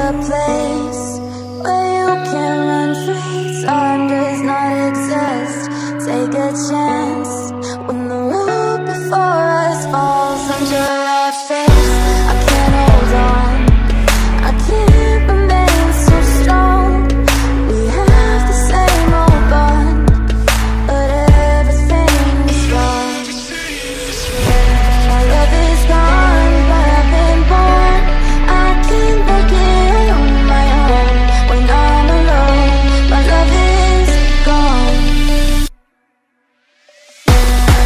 a place where you can run free. Time does not exist. Take a chance when the road before us falls under our face. I can't hold on, I can't remain so strong. We have the same old bond, but everything is wrong. My love is gone, but I've been born. I can't make it on my own when I'm alone. My love is gone.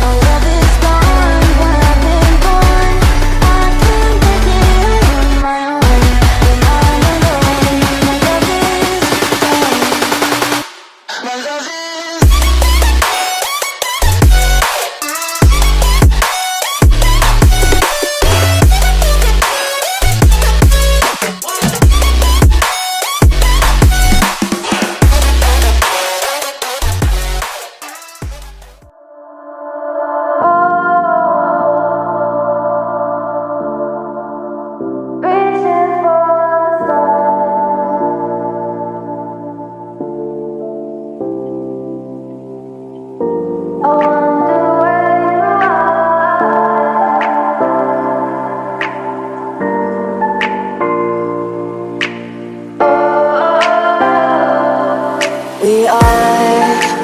My love is gone, but I've been born. I can't make it on my own when I'm alone. My love is gone. My love is reaching for the stars. I wonder where you are.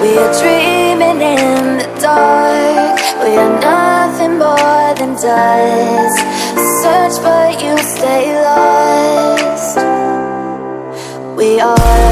We are dreaming in the dark. We are nothing more than dust. Search but you stay lost. We are